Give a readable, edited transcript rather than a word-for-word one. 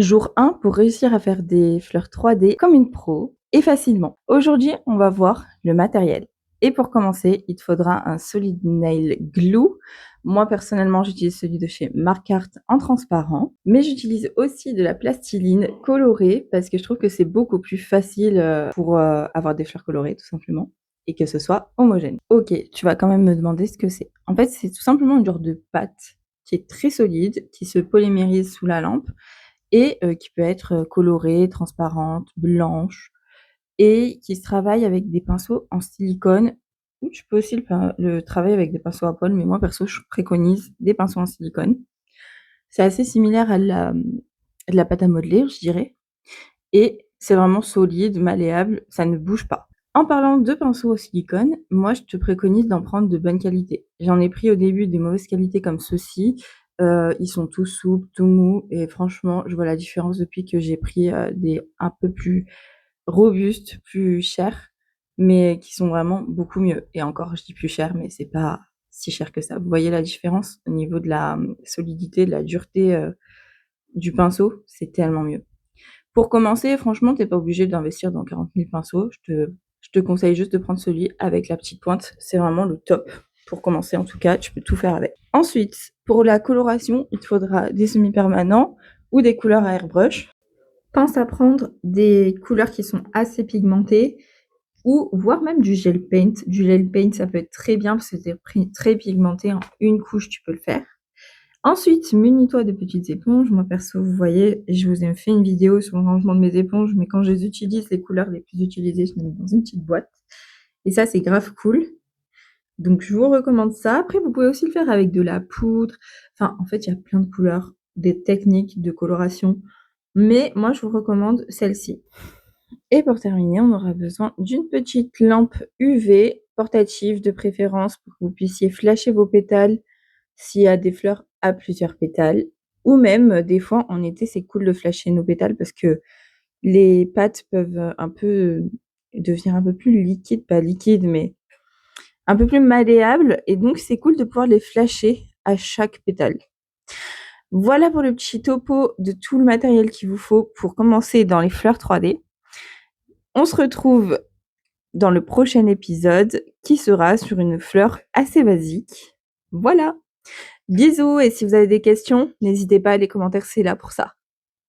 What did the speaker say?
Jour 1 pour réussir à faire des fleurs 3D comme une pro et facilement. Aujourd'hui, on va voir le matériel. Et pour commencer, il te faudra un Solid Nail Glue. Moi, personnellement, j'utilise celui de chez Marc Art en transparent, mais j'utilise aussi de la plastiline colorée parce que je trouve que c'est beaucoup plus facile pour avoir des fleurs colorées, tout simplement, et que ce soit homogène. Ok, tu vas quand même me demander ce que c'est. En fait, c'est tout simplement une genre de pâte qui est très solide, qui se polymérise sous la lampe et qui peut être colorée, transparente, blanche et qui se travaille avec des pinceaux en silicone ou tu peux aussi le travailler avec des pinceaux à poils, mais moi perso je préconise des pinceaux en silicone. C'est assez similaire à la pâte à modeler, je dirais, et c'est vraiment solide, malléable, ça ne bouge pas. En parlant de pinceaux au silicone, moi je te préconise d'en prendre de bonne qualité. J'en ai pris au début des mauvaises qualités comme ceux-ci, ils sont tout souples, tout mous et franchement je vois la différence depuis que j'ai pris, des un peu plus robustes, plus chers, mais qui sont vraiment beaucoup mieux et encore je dis plus cher, mais c'est pas si cher que ça. Vous voyez la différence au niveau de la, solidité, de la dureté, du pinceau? C'est tellement mieux. Pour commencer, franchement, t'es pas obligé d'investir dans 40 000 pinceaux. Je te conseille juste de prendre celui avec la petite pointe. C'est vraiment le top. Pour commencer, en tout cas, tu peux tout faire avec. Ensuite, pour la coloration, il te faudra des semi-permanents ou des couleurs à airbrush. Pense à prendre des couleurs qui sont assez pigmentées ou voire même du gel paint. Du gel paint, ça peut être très bien parce que c'est très pigmenté. En une couche, tu peux le faire. Ensuite, munis-toi de petites éponges. Moi, perso, vous voyez, je vous ai fait une vidéo sur le rangement de mes éponges, mais quand je les utilise, les couleurs les plus utilisées, je les mets dans une petite boîte. Et ça, c'est grave cool. Donc, je vous recommande ça. Après, vous pouvez aussi le faire avec de la poudre. Enfin, en fait, il y a plein de couleurs, des techniques de coloration. Mais moi, je vous recommande celle-ci. Et pour terminer, on aura besoin d'une petite lampe UV portative de préférence pour que vous puissiez flasher vos pétales s'il y a des fleurs à plusieurs pétales ou même, des fois en été, c'est cool de flasher nos pétales parce que les pâtes peuvent, un peu, devenir un peu plus liquides, pas liquides, mais un peu plus malléables et donc c'est cool de pouvoir les flasher à chaque pétale. Voilà pour le petit topo de tout le matériel qu'il vous faut pour commencer dans les fleurs 3D. On se retrouve dans le prochain épisode qui sera sur une fleur assez basique. Voilà! Bisous et si vous avez des questions, n'hésitez pas, les commentaires, c'est là pour ça.